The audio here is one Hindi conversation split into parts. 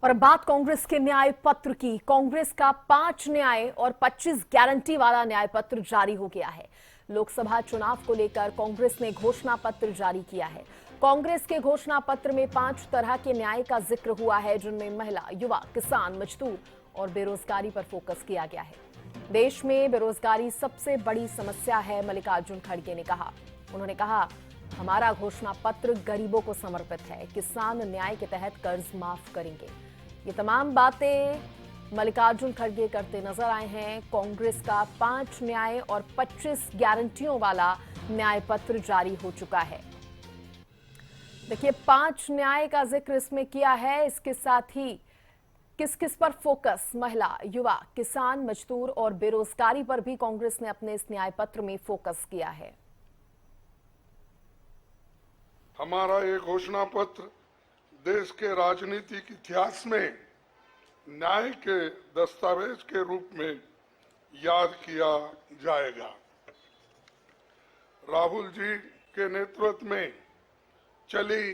और बात कांग्रेस के न्याय पत्र की। कांग्रेस का 5 न्याय और 25 गारंटी वाला न्याय पत्र जारी हो गया है। लोकसभा चुनाव को लेकर कांग्रेस ने घोषणा पत्र जारी किया है। कांग्रेस के घोषणा पत्र में 5 तरह के न्याय का जिक्र हुआ है, जिनमें महिला, युवा, किसान, मजदूर और बेरोजगारी पर फोकस किया गया है। देश में बेरोजगारी सबसे बड़ी समस्या है, मल्लिकार्जुन खड़गे ने कहा। उन्होंने कहा, हमारा घोषणा पत्र गरीबों को समर्पित है। किसान न्याय के तहत कर्ज माफ करेंगे। ये तमाम बातें मल्लिकार्जुन खड़गे करते नजर आए हैं। कांग्रेस का 5 न्याय और 25 गारंटियों वाला न्याय पत्र जारी हो चुका है। देखिए, 5 न्याय का जिक्र इसमें किया है। इसके साथ ही किस किस पर फोकस, महिला, युवा, किसान, मजदूर और बेरोजगारी पर भी कांग्रेस ने अपने इस न्याय पत्र में फोकस किया है। हमारा ये घोषणा पत्र देश के राजनीतिक इतिहास में न्याय के दस्तावेज के रूप में याद किया जाएगा। राहुल जी के नेतृत्व में चली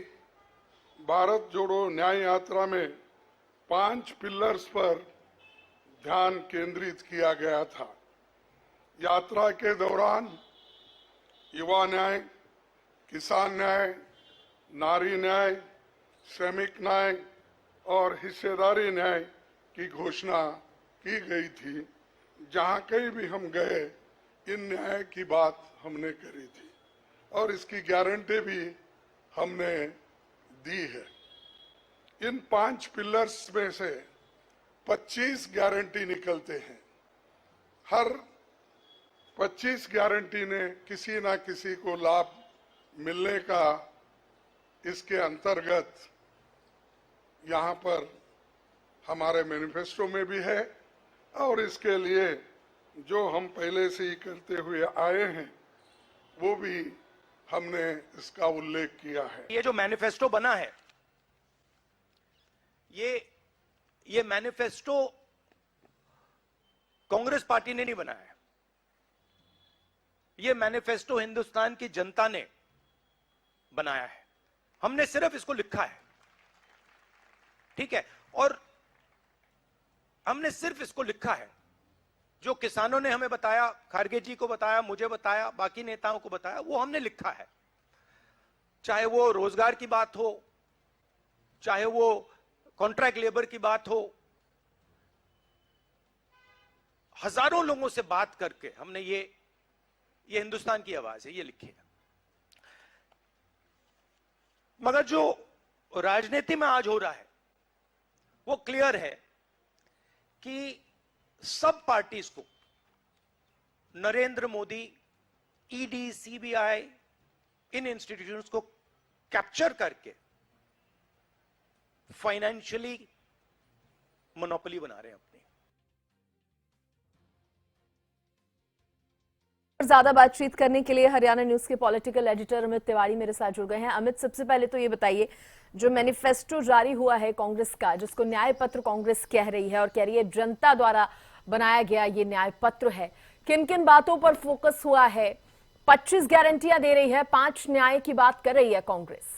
भारत जोड़ो न्याय यात्रा में 5 पिलर्स पर ध्यान केंद्रित किया गया था। यात्रा के दौरान युवा न्याय, किसान न्याय, नारी न्याय, श्रमिक न्याय और हिस्सेदारी न्याय की घोषणा की गई थी। जहां कहीं भी हम गए, इन न्याय की बात हमने करी थी और इसकी गारंटी भी हमने दी है। इन 5 पिलर्स में से 25 गारंटी निकलते हैं। हर 25 गारंटी ने किसी ना किसी को लाभ मिलने का इसके अंतर्गत यहाँ पर हमारे मैनिफेस्टो में भी है और इसके लिए जो हम पहले से ही करते हुए आए हैं वो भी हमने इसका उल्लेख किया है। ये जो मैनिफेस्टो बना है, ये मैनिफेस्टो कांग्रेस पार्टी ने नहीं बनाया है। ये मैनिफेस्टो हिंदुस्तान की जनता ने बनाया है। हमने सिर्फ इसको लिखा है, ठीक है, और हमने सिर्फ इसको लिखा है। जो किसानों ने हमें बताया, खड़गे जी को बताया, मुझे बताया, बाकी नेताओं को बताया, वो हमने लिखा है। चाहे वो रोजगार की बात हो, चाहे वो कॉन्ट्रैक्ट लेबर की बात हो, हजारों लोगों से बात करके हमने ये हिंदुस्तान की आवाज है, ये लिखी है। मगर जो राजनीति में आज हो रहा है वो क्लियर है कि सब पार्टीज को नरेंद्र मोदी, ईडी, सीबीआई, इन इंस्टीट्यूशंस को कैप्चर करके फाइनेंशियली मोनोपोली बना रहे हैं अपनी। ज्यादा बातचीत करने के लिए हरियाणा न्यूज के पॉलिटिकल एडिटर अमित तिवारी मेरे साथ जुड़ गए हैं। अमित, सबसे पहले तो ये बताइए, जो मैनिफेस्टो जारी हुआ है कांग्रेस का, जिसको न्याय पत्र कांग्रेस कह रही है और कह रही है जनता द्वारा बनाया गया ये न्याय पत्र है, किन किन बातों पर फोकस हुआ है? 25 गारंटियां दे रही है, 5 न्याय की बात कर रही है कांग्रेस।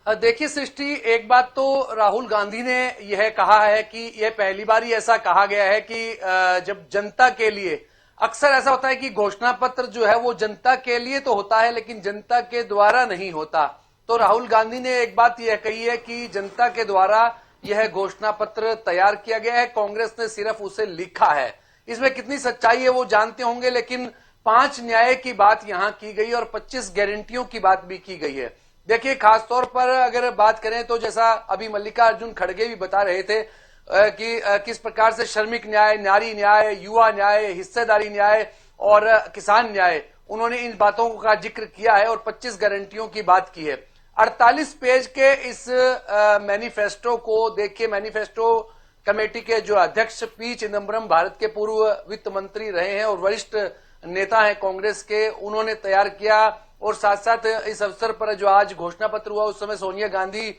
देखिए सृष्टि, एक बात तो राहुल गांधी ने यह कहा है कि यह पहली बार ही ऐसा कहा गया है कि जब जनता के लिए, अक्सर ऐसा होता है कि घोषणा पत्र जो है वो जनता के लिए तो होता है लेकिन जनता के द्वारा नहीं होता। तो राहुल गांधी ने एक बात यह कही है कि जनता के द्वारा यह घोषणा पत्र तैयार किया गया है, कांग्रेस ने सिर्फ उसे लिखा है। इसमें कितनी सच्चाई है वो जानते होंगे, लेकिन 5 न्याय की बात यहां की गई और 25 गारंटियों की बात भी की गई है। देखिए, खासतौर पर अगर बात करें तो जैसा अभी मल्लिकार्जुन खड़गे भी बता रहे थे कि किस प्रकार से श्रमिक न्याय, नारी न्याय, युवा न्याय, हिस्सेदारी न्याय और किसान न्याय, उन्होंने इन बातों का जिक्र किया है और 25 गारंटियों की बात की है। 48 पेज के इस मैनिफेस्टो को देखिए, मैनिफेस्टो कमेटी के जो अध्यक्ष पी चिदम्बरम भारत के पूर्व वित्त मंत्री रहे हैं और वरिष्ठ नेता हैं कांग्रेस के, उन्होंने तैयार किया। और साथ साथ इस अवसर पर जो आज घोषणा पत्र हुआ उस समय सोनिया गांधी,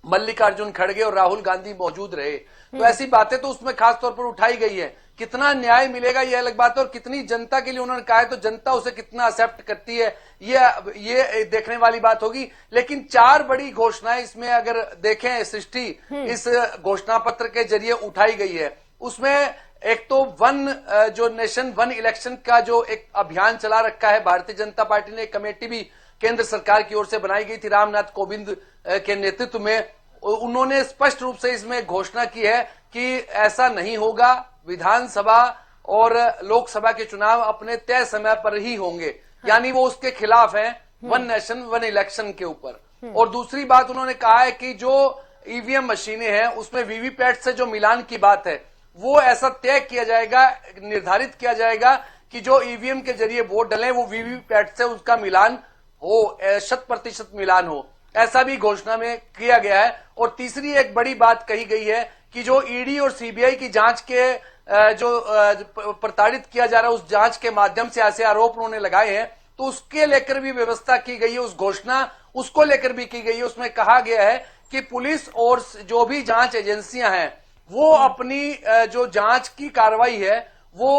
मल्लिकार्जुन खड़गे और राहुल गांधी मौजूद रहे। तो ऐसी बातें तो उसमें खास तौर पर उठाई गई है कितना न्याय मिलेगा ये अलग बात है, और कितनी जनता के लिए उन्होंने कहा है तो जनता उसे कितना एक्सेप्ट करती है ये देखने वाली बात होगी। लेकिन 4 बड़ी घोषणाएं इसमें अगर देखें सृष्टि, इस घोषणा पत्र के जरिए उठाई गई है। उसमें एक तो जो नेशन वन इलेक्शन का जो एक अभियान चला रखा है भारतीय जनता पार्टी ने, एक कमेटी भी केंद्र सरकार की ओर से बनाई गई थी रामनाथ कोविंद के नेतृत्व में। उन्होंने स्पष्ट रूप से इसमें घोषणा की है कि ऐसा नहीं होगा, विधानसभा और लोकसभा के चुनाव अपने तय समय पर ही होंगे। यानी वो उसके खिलाफ है वन नेशन वन इलेक्शन के ऊपर। और दूसरी बात उन्होंने कहा है कि जो ईवीएम मशीनें हैं उसमें वीवीपैट से जो मिलान की बात है वो ऐसा तय किया जाएगा, निर्धारित किया जाएगा कि जो ईवीएम के जरिए वोट डले वो वीवीपैट से उसका मिलान हो, 100% मिलान हो, ऐसा भी घोषणा में किया गया है। और तीसरी एक बड़ी बात कही गई है कि जो ईडी और सीबीआई की जांच के जो प्रताड़ित किया जा रहा है उस जांच के माध्यम से ऐसे आरोप उन्होंने लगाए हैं, तो उसके लेकर भी व्यवस्था की गई है, उस घोषणा उसको लेकर भी की गई है। उसमें कहा गया है कि पुलिस और जो भी जांच एजेंसियां हैं वो अपनी जो जांच की कार्रवाई है वो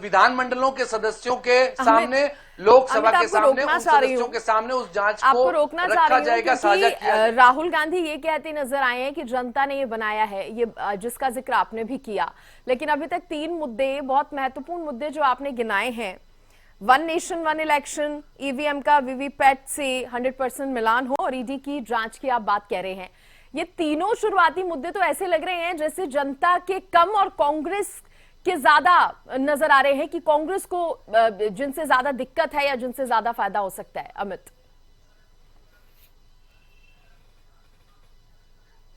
विधानमंडलों के सदस्यों के सामने, लोकसभा के सामने, उन सदस्यों के सामने उस जांच को रोकना चाह रखा रही जाएगा, साझा किया जाएगा। राहुल गांधी ये कहते नजर आए हैं कि जनता ने ये बनाया है, ये जिसका जिक्र आपने भी किया। लेकिन अभी तक 3 मुद्दे, बहुत महत्वपूर्ण मुद्दे जो आपने गिनाए हैं, one nation one election, EVM का वीवीपैट से 100% मिलान हो और ईडी की जांच की आप बात कह रहे हैं, ये तीनों शुरुआती मुद्दे तो ऐसे लग रहे हैं जैसे जनता के कम और कांग्रेस के ज्यादा नजर आ रहे हैं कि कांग्रेस को जिनसे ज्यादा दिक्कत है या जिनसे ज्यादा फायदा हो सकता है। अमित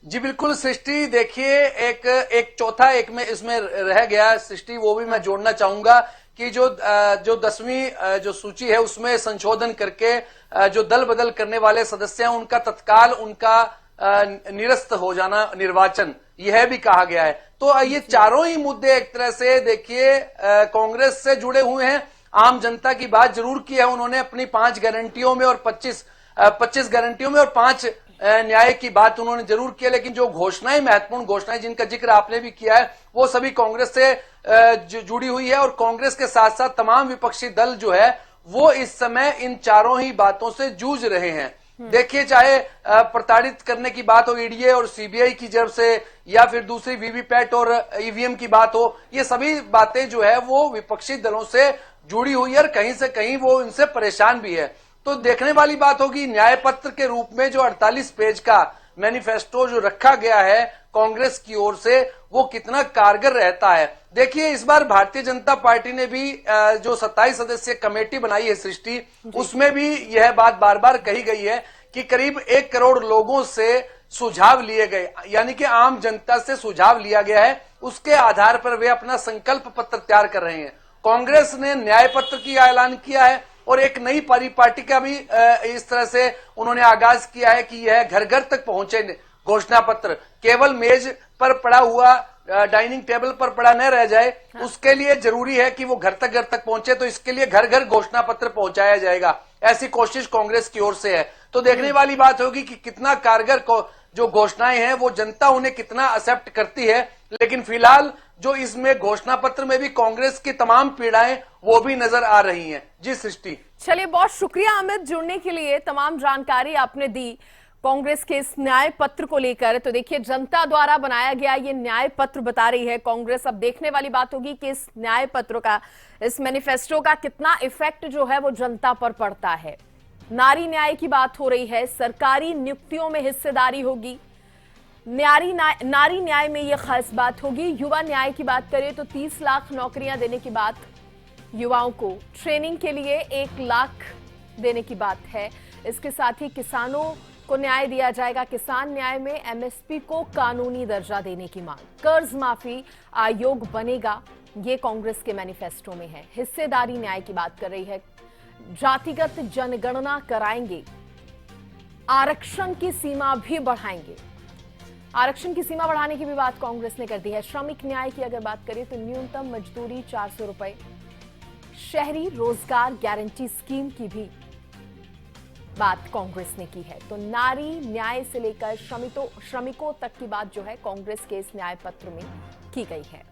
जी बिल्कुल सृष्टि, देखिए एक चौथा एक में इसमें रह गया सृष्टि, वो भी मैं जोड़ना चाहूंगा कि जो 10वीं जो सूची है उसमें संशोधन करके जो दल बदल करने वाले सदस्य हैं उनका तत्काल निरस्त हो जाना निर्वाचन, यह भी कहा गया है। तो ये चारों ही मुद्दे एक तरह से देखिए कांग्रेस से जुड़े हुए हैं। आम जनता की बात जरूर की है उन्होंने अपनी 5 गारंटियों में और 25 गारंटियों में और 5 न्याय की बात उन्होंने जरूर की है। लेकिन जो घोषणाएं, महत्वपूर्ण घोषणाएं जिनका जिक्र आपने भी किया है वो सभी कांग्रेस से जुड़ी हुई है। और कांग्रेस के साथ साथ तमाम विपक्षी दल जो है वो इस समय इन चारों ही बातों से जूझ रहे हैं। देखिए चाहे प्रताड़ित करने की बात हो ईडीए और सीबीआई की जब से, या फिर दूसरी वीवीपैट और ईवीएम की बात हो, ये सभी बातें जो है वो विपक्षी दलों से जुड़ी हुई है और कहीं से कहीं वो इनसे परेशान भी है। तो देखने वाली बात होगी न्याय पत्र के रूप में जो 48 पेज का मैनिफेस्टो जो रखा गया है कांग्रेस की ओर से वो कितना कारगर रहता है। देखिए इस बार भारतीय जनता पार्टी ने भी जो 27 सदस्यीय कमेटी बनाई है सृष्टि, उसमें भी यह बात बार बार कही गई है कि करीब 1 करोड़ लोगों से सुझाव लिए गए, यानी कि आम जनता से सुझाव लिया गया है, उसके आधार पर वे अपना संकल्प पत्र तैयार कर रहे हैं। कांग्रेस ने न्याय पत्र की ऐलान किया है और एक नई पार्टी का भी इस तरह से उन्होंने आगाज किया है कि यह घर घर तक पहुंचे घोषणा पत्र, केवल मेज पर पड़ा हुआ, डाइनिंग टेबल पर पड़ा न रह जाए, उसके लिए जरूरी है कि वो घर तक पहुंचे। तो इसके लिए घर घर घोषणा पत्र पहुंचाया जाएगा, ऐसी कोशिश कांग्रेस की ओर से है। तो देखने वाली बात होगी कि कितना कारगर जो घोषणाएं हैं वो जनता उन्हें कितना एक्सेप्ट करती है। लेकिन फिलहाल जो इसमें घोषणा पत्र में भी कांग्रेस की तमाम पीड़ाएं वो भी नजर आ रही हैं। जी सृष्टि, चलिए बहुत शुक्रिया अमित, जुड़ने के लिए तमाम जानकारी आपने दी कांग्रेस के इस न्याय पत्र को लेकर। तो देखिए जनता द्वारा बनाया गया ये न्याय पत्र बता रही है कांग्रेस। अब देखने वाली बात होगी कि इस न्याय पत्र का, इस मैनिफेस्टो का कितना इफेक्ट जो है वो जनता पर पड़ता है। नारी न्याय की बात हो रही है, सरकारी नियुक्तियों में हिस्सेदारी होगी, नारी न्याय में यह खास बात होगी। युवा न्याय की बात करें तो 30 लाख नौकरियां देने की बात, युवाओं को ट्रेनिंग के लिए 1 लाख देने की बात है। इसके साथ ही किसानों को न्याय दिया जाएगा, किसान न्याय में एमएसपी को कानूनी दर्जा देने की मांग, कर्ज माफी आयोग बनेगा, ये कांग्रेस के मैनिफेस्टो में है। हिस्सेदारी न्याय की बात कर रही है, जातिगत जनगणना कराएंगे, आरक्षण की सीमा भी बढ़ाएंगे, आरक्षण की सीमा बढ़ाने की भी बात कांग्रेस ने कर दी है। श्रमिक न्याय की अगर बात करें तो न्यूनतम मजदूरी 400 रुपए, शहरी रोजगार गारंटी स्कीम की भी बात कांग्रेस ने की है। तो नारी न्याय से लेकर श्रमिकों तक की बात जो है कांग्रेस के इस न्याय पत्र में की गई है।